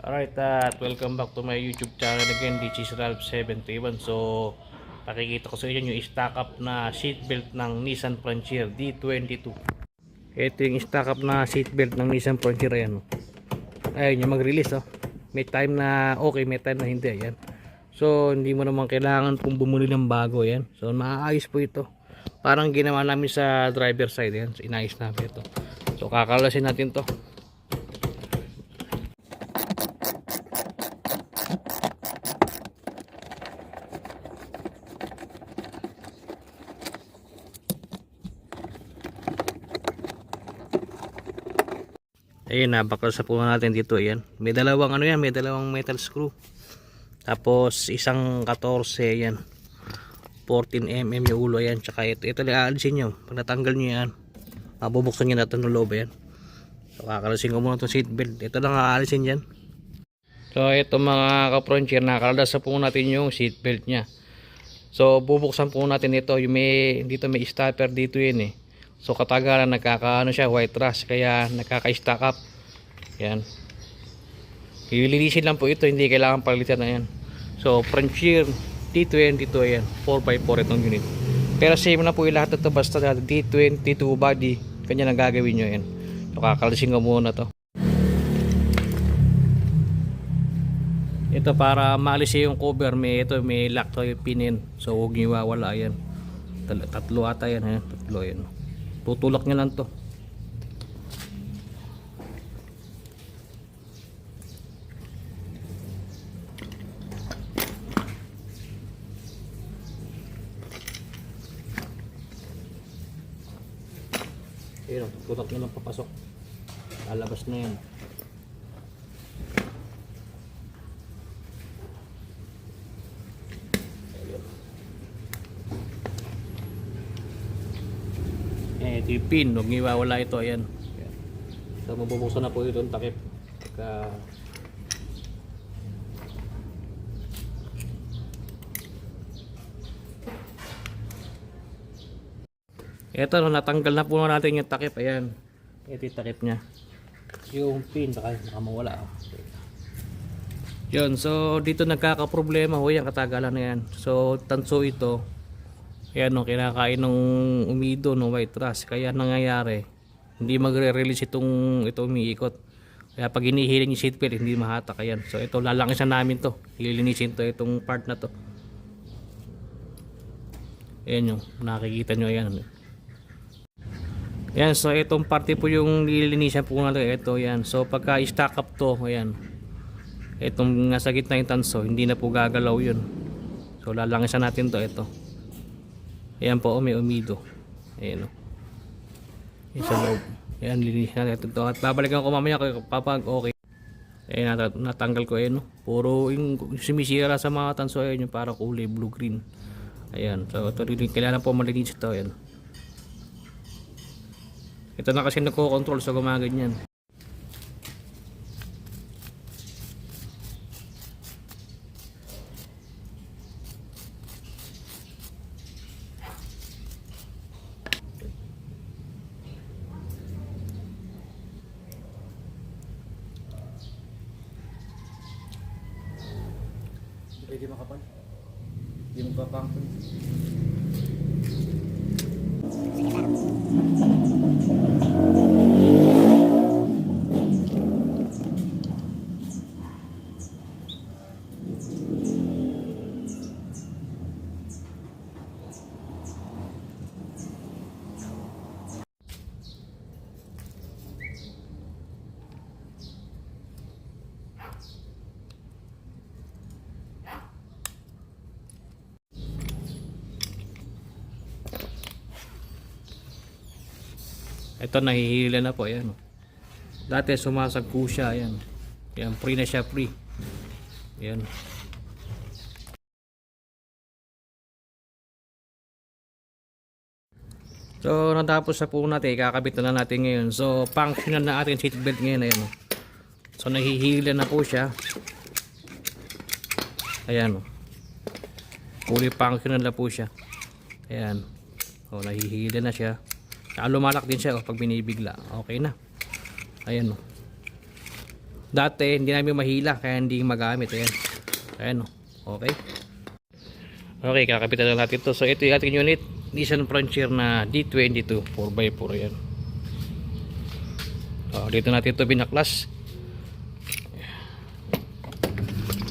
Alright, welcome back to my YouTube channel again. This is Ralph731. So, pakikita ko sa inyo yung stock up na seatbelt ng Nissan Frontier D22. Ito yung stock up na seatbelt ng Nissan Frontier. Ayan, ayun yung mag-release. May time na okay, may time na hindi. Ayan. So, hindi mo naman kailangan pong bumuli ng bago. Ayan. So, maayos po ito. Parang ginawa namin sa driver side. Ayan. So, inayos namin ito. So, kakalasin natin to. Ayun, bakal sa puno natin dito. Ayan, may dalawang yan, may dalawang metal screw, tapos isang 14. Ayan, 14mm yung ulo. Ayan, tsaka ito lang aalisin nyo. Pag natanggal nyo yan, mabubuksan nyo natin ng loob. Ayan, so kakalasin ko muna itong seat belt. Ito lang aalisin dyan. So ito mga ka-Frontier, nakalada sa puno natin yung seat belt nya. So bubuksan po natin ito. Yung dito may stopper dito yun So katagalan nagkakaano siya, white rust, kaya nagkaka-stack up. Yan. Ililinisin lang po ito, hindi kailangan palitan na yan. So Frontier D22 yan, 4x4 itong unit. Pero same na po yung lahat ito, basta D22 body, kanya nang gagawin nyo yan. So kakalisin ko muna to. Ito para maalis yung cover, may lock to yung pinin. So huwag nyo iwawala yan. Tatlo ata yan, tatlo yan. Tutulak nyo lang to. Ayun, tutulak nyo lang papasok. Lalabas na yan. Ito yung pin, huwag nyo iwawala ito. Ayan. So mabubuksan na po ito yung takip. Ito, natanggal na po natin yung takip. Ayan, ito yung takip nya. Yung pin baka mawala. Yun, so dito nagkakaproblema ho yan, katagalan na yan. So tanso ito. Ayan, kinakain ng umido ng white rust, kaya nangyayari hindi magre-release ito umiikot. Kaya pag hinihiling yung seatbelt, hindi mahatak. Ayan, so ito lalangisan namin to, lilinisin to, itong part na to. Ayan yung nakikita nyo. Ayan, ayan, so itong parte po yung lilinisan po natin. Ito, yan, so pagka stack up to, ayan, itong nasa gitna yung tanso, hindi na po gagalaw yun. So lalangisan natin to. Ito, ayan po, may umido. Ayan, sa loob. Ayan, linisin natin ito. At babalikan ko mamaya kapag okay. Ayan, natanggal ko. Ayan, puro yung sumisira sa mga tanso. Ayan, yung para kulay blue green. Ayan, so ito rin kailangan po malinis ito. Ayan, ito na kasi nagko-control sa gumaganyan. Pwede makapal? Hindi magpapangkon. Ito nahihila na po. Ayan, dati sumasagpo siya. Ayan, ayan, free na siya, free. Ayan, so natapos sa po natin, kakabit na natin ngayon. So functional na ating seatbelt ngayon. Ayan, so nahihila na po siya. Ayan, fully functional na po siya. Ayan, nahihila na siya. Lumalak din siya pag binibigla. Okay na. Ayan. Dati hindi namin mahila kaya hindi magamit. Ayan. Ayan oh. Okay. Okay, kakapitan na natin to. So ito yung ating unit, Nissan Frontier na D22 4x4 yan. Dito natin ito binaklas.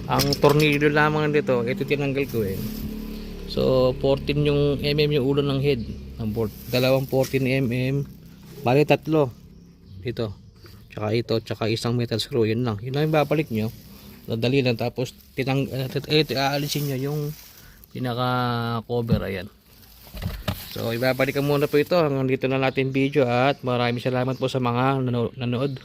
Ang tornilyo lamang dito, ito tinanggal ko eh. So 14 yung yung ulo ng head ng bolt. Dalawang 14 bali tatlo dito. Tsaka ito, tsaka isang metal screw, yun lang. Yun lang yung babalik nyo. Nadali lang, tapos aalisin nyo yung pinaka cover. Ayan. So ibabalikan muna po ito. Hanggang dito na natin video at maraming salamat po sa mga nanood.